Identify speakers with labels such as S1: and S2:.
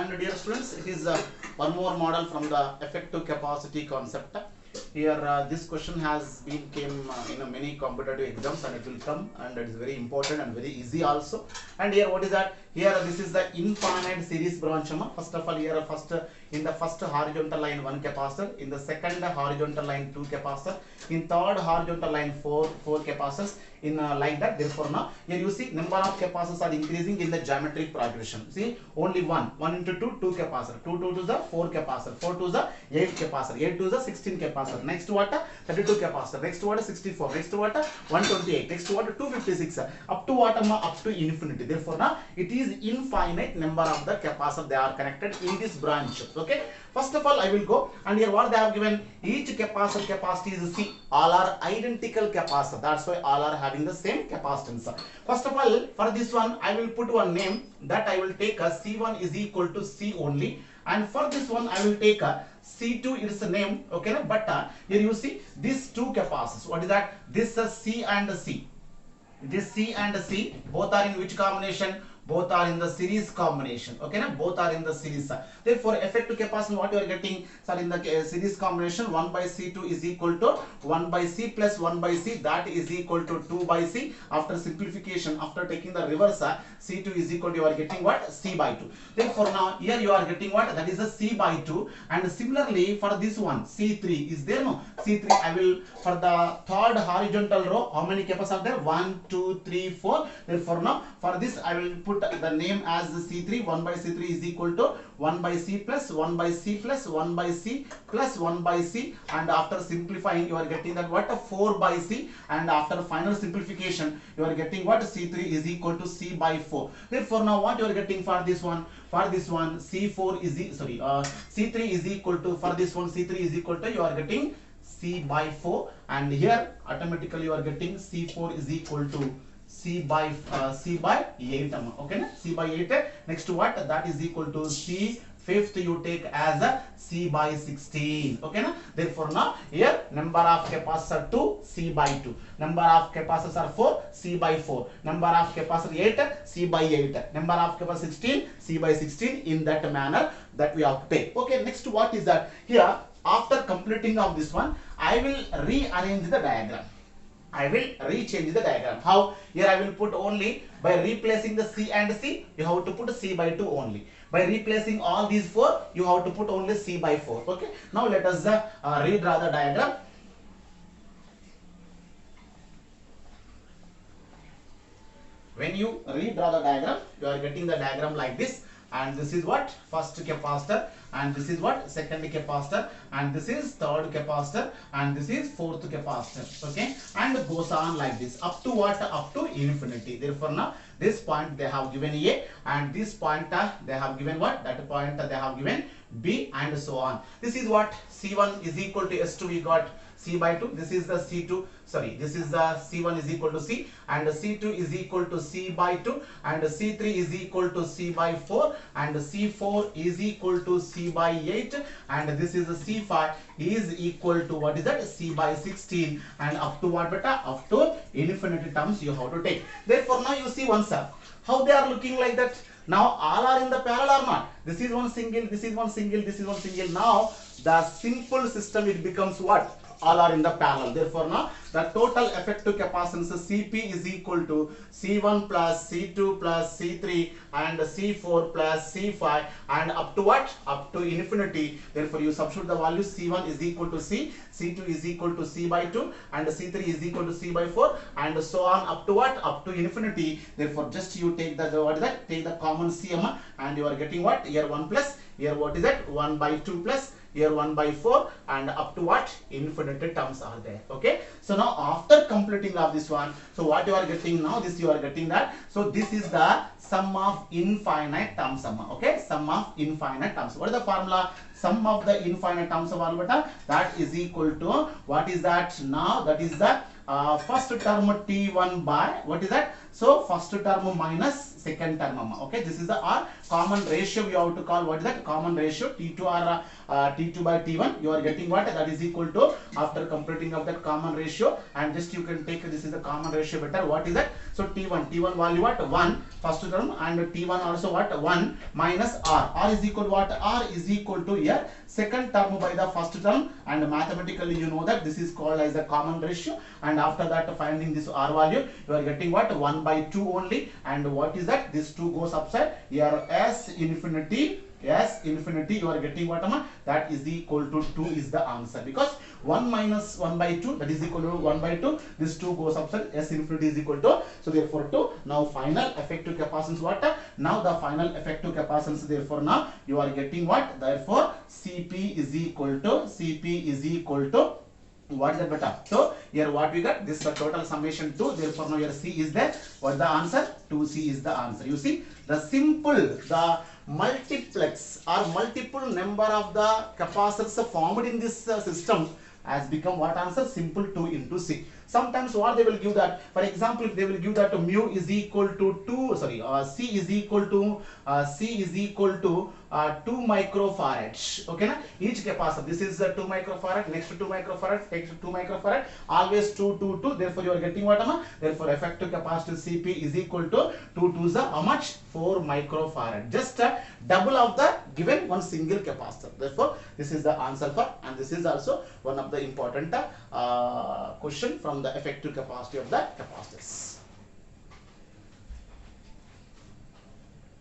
S1: And dear students, it is one more model from the effective capacity concept. Here this question has been came in many competitive exams, and it will come, and it is very important and very easy also. And here what is that? Here this is the infinite series branch. First of all, here first in the first horizontal line 1 capacitor, in the second horizontal line 2 capacitor, in third horizontal line 4 capacitors, in like that. Therefore now here you see number of capacitors are increasing in the geometric progression. See, only 1 into 2 capacitor, 2 to the 4 capacitor, 4 to the 8 capacitor, 8 to the 16 capacitor, next what 32 capacitor, next what 64, next what 128, next what 256, up to what up to infinity. Therefore now it is infinite number of the capacitor they are connected in this branch. Okay, first of all I will go, and here what they have given, each capacitor capacity is C, all are identical capacitor, that's why all are having the same capacitance. First of all, for this one I will put one name, that I will take a C1 is equal to C only, and for this one I will take a C2, it's a name. Okay, but here you see these two capacitors, what is that, this C and C, this C and C both are in which combination? Both are in the series combination. Okay, now both are in the series. Therefore effective capacitance what you are getting, sir, in the series combination 1 by C2 is equal to 1 by C plus 1 by C, that is equal to 2 by C. After simplification, after taking the reverse, C2 is equal to, you are getting what, C by 2. Therefore now here you are getting what, that is a C by 2. And similarly for this one C3 is there, no, C3 I will, for the third horizontal row how many capacitors are there, 1 2 3 4. Therefore now for this I will put the name as C3. 1 by C3 is equal to 1 by C plus 1 by C plus 1 by C plus 1 by C, and after simplifying you are getting that what, 4 by C, and after final simplification you are getting what, C3 is equal to C by 4. Therefore now what you are getting for this one, C4 is C3 is equal to, for this one C3 is equal to, you are getting C by 4, and here automatically you are getting C4 is equal to C by 8. Okay, na? C by 8. Next what, that is equal to C fifth you take as a C by 16. Okay, na? Therefore now here number of capacitors 2, C by 2, number of capacitors are 4, C by 4, number of capacitor 8, C by 8, number of capacitor 16, C by 16, in that manner that we have to take. Okay, next what is that, here after completing of this one I will rearrange the diagram, I will rechange the diagram. How? Here I will put only by replacing the C and C, you have to put C by 2 only. By replacing all these 4, you have to put only C by 4. Okay. Now let us redraw the diagram. When you redraw the diagram, you are getting the diagram like this. And this is what, first capacitor, and this is what, second capacitor, and this is third capacitor, and this is fourth capacitor. Okay, and it goes on like this up to what, up to infinity. Therefore now this point they have given A, and this point they have given what, that point they have given B, and so on. This is what, C1 is equal to S2, we got C by 2. This is the C2, sorry, this is the C1 is equal to C, and C2 is equal to C by 2, and C3 is equal to C by 4, and C4 is equal to C by 8, and this is the C5 is equal to what is that, C by 16, and up to what, beta, up to infinity terms you have to take. Therefore now you see once how they are looking like that. Now all are in the parallel or not? This is one single, this is one single, this is one single. Now the simple system it becomes what? All are in the parallel. Therefore now the total effective capacitance Cp is equal to C1 plus C2 plus C3 and C4 plus C5, and up to what? Up to infinity. Therefore you substitute the value, C1 is equal to C, C2 is equal to C by 2, and C3 is equal to C by 4, and so on up to what? Up to infinity. Therefore just you take the, what is that? Take the common Cm, and you are getting what? Here 1 plus, here what is that? 1 by 2 plus, here 1 by 4, and up to what? Infinity terms are there. Okay, so now after completing of this one, so what you are getting now, this you are getting that, so this is the sum of infinite terms. Okay, sum of infinite terms. What is the formula? Sum of the infinite terms of alpha, that is equal to, what is that now, that is the first term T1 by, what is that, so first term minus second term. Okay, this is the R common ratio. We have to call, what is that? Common ratio T2 or T2 by T1. You are getting what? That is equal to, after completing of that common ratio, and just you can take, this is the common ratio better. What is that? So T1 value what? 1 first term, and T1 also what? 1 minus R. R is equal to what? R is equal to here second term by the first term, and mathematically you know that this is called as the common ratio, and after that finding this R value, you are getting what? 1 by 2 only, and what is that? This 2 goes upside here, S infinity, you are getting what? That is equal to 2 is the answer, because 1 minus 1 by 2, that is equal to 1 by 2, this 2 goes upside, S infinity is equal to, so therefore 2. Now final effective capacitance what? Now the final effective capacitance, therefore now you are getting what? Therefore Cp is equal to what is that beta? So here what we got? This is the total summation 2. Therefore now here C is there. What is the answer? 2C is the answer. You see, the multiplex or multiple number of the capacitors formed in this system has become what answer? Simple 2 into C. Sometimes what they will give that, for example, if they will give that mu is equal to 2, C is equal to 2 microfarad. Okay, na? Each capacitor, this is 2 microfarad, next to 2 microfarad, next to 2 microfarad, always 2, 2, 2. Therefore you are getting what? Therefore effective capacitance Cp is equal to 2 to the how much? 4 microfarad. Just double of the given one single capacitor. Therefore this is the answer for, and this is also one of the important question from the effective capacity of the capacitors.